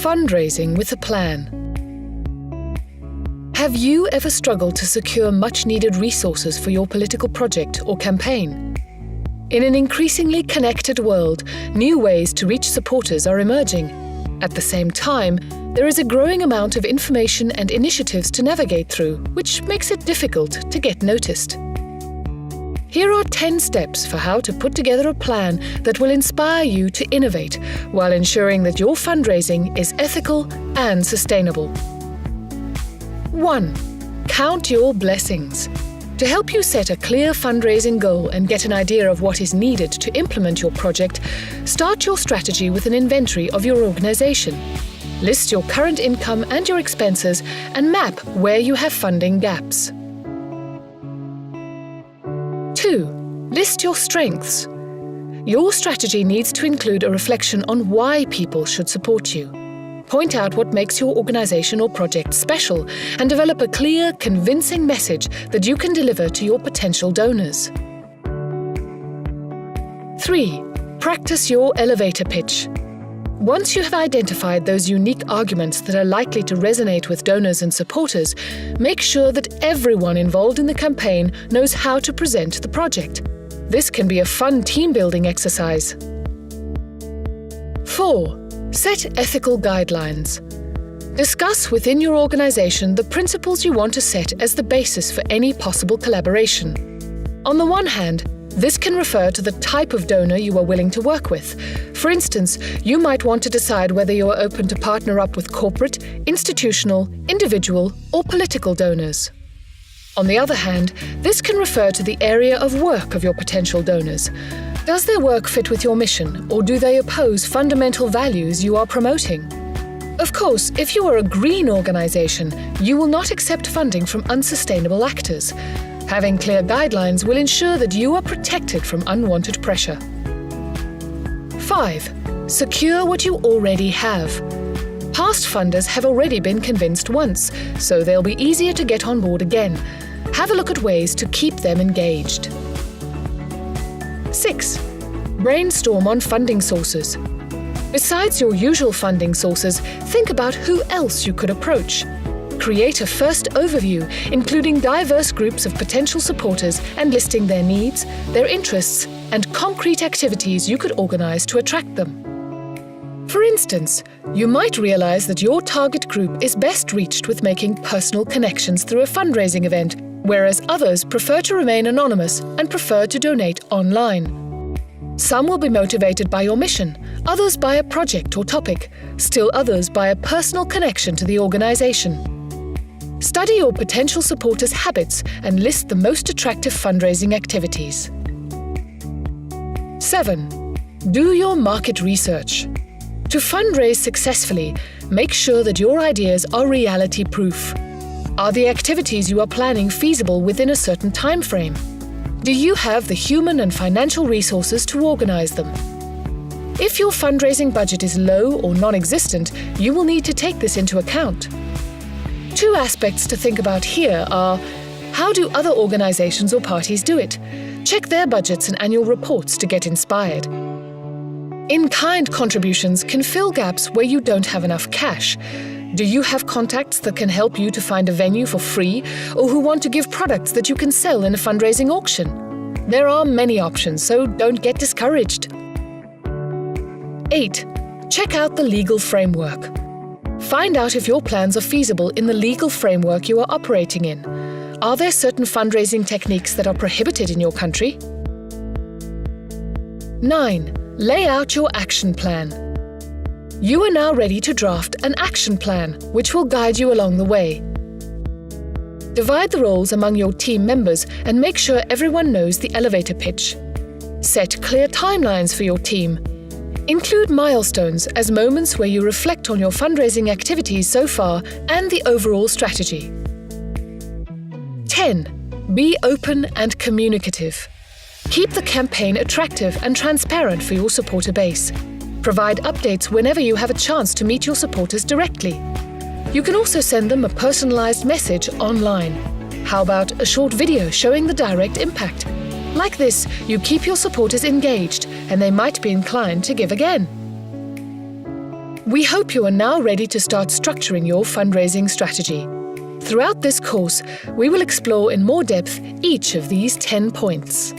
Fundraising with a plan. Have you ever struggled to secure much-needed resources for your political project or campaign? In an increasingly connected world, new ways to reach supporters are emerging. At the same time, there is a growing amount of information and initiatives to navigate through, which makes it difficult to get noticed. Here are 10 steps for how to put together a plan that will inspire you to innovate while ensuring that your fundraising is ethical and sustainable. 1. Count your blessings. To help you set a clear fundraising goal and get an idea of what is needed to implement your project, start your strategy with an inventory of your organization. List your current income and your expenses and map where you have funding gaps. 2. List your strengths. Your strategy needs to include a reflection on why people should support you. Point out what makes your organization or project special and develop a clear, convincing message that you can deliver to your potential donors. 3. Practice your elevator pitch. Once you have identified those unique arguments that are likely to resonate with donors and supporters, make sure that everyone involved in the campaign knows how to present the project. This can be a fun team-building exercise. 4. Set ethical guidelines. Discuss within your organization the principles you want to set as the basis for any possible collaboration. On the one hand, this can refer to the type of donor you are willing to work with. For instance, you might want to decide whether you are open to partner up with corporate, institutional, individual, or political donors. On the other hand, this can refer to the area of work of your potential donors. Does their work fit with your mission, or do they oppose fundamental values you are promoting? Of course, if you are a green organization, you will not accept funding from unsustainable actors. Having clear guidelines will ensure that you are protected from unwanted pressure. 5. Secure what you already have. Past funders have already been convinced once, so they'll be easier to get on board again. Have a look at ways to keep them engaged. 6. Brainstorm on funding sources. Besides your usual funding sources, think about who else you could approach. Create a first overview, including diverse groups of potential supporters and listing their needs, their interests, and concrete activities you could organize to attract them. For instance, you might realize that your target group is best reached with making personal connections through a fundraising event, whereas others prefer to remain anonymous and prefer to donate online. Some will be motivated by your mission, others by a project or topic, still others by a personal connection to the organization. Study your potential supporters' habits and list the most attractive fundraising activities. 7. Do your market research. To fundraise successfully, make sure that your ideas are reality-proof. Are the activities you are planning feasible within a certain time frame? Do you have the human and financial resources to organize them? If your fundraising budget is low or non-existent, you will need to take this into account. 2 aspects to think about here are: how do other organizations or parties do it? Check their budgets and annual reports to get inspired. In-kind contributions can fill gaps where you don't have enough cash. Do you have contacts that can help you to find a venue for free, or who want to give products that you can sell in a fundraising auction? There are many options, so don't get discouraged. 8. Check out the legal framework. Find out if your plans are feasible in the legal framework you are operating in. Are there certain fundraising techniques that are prohibited in your country? 9. Lay out your action plan. You are now ready to draft an action plan, which will guide you along the way. Divide the roles among your team members and make sure everyone knows the elevator pitch. Set clear timelines for your team. Include milestones as moments where you reflect on your fundraising activities so far and the overall strategy. 10. Be open and communicative. Keep the campaign attractive and transparent for your supporter base. Provide updates whenever you have a chance to meet your supporters directly. You can also send them a personalized message online. How about a short video showing the direct impact? Like this, you keep your supporters engaged and they might be inclined to give again. We hope you are now ready to start structuring your fundraising strategy. Throughout this course, we will explore in more depth each of these 10 points.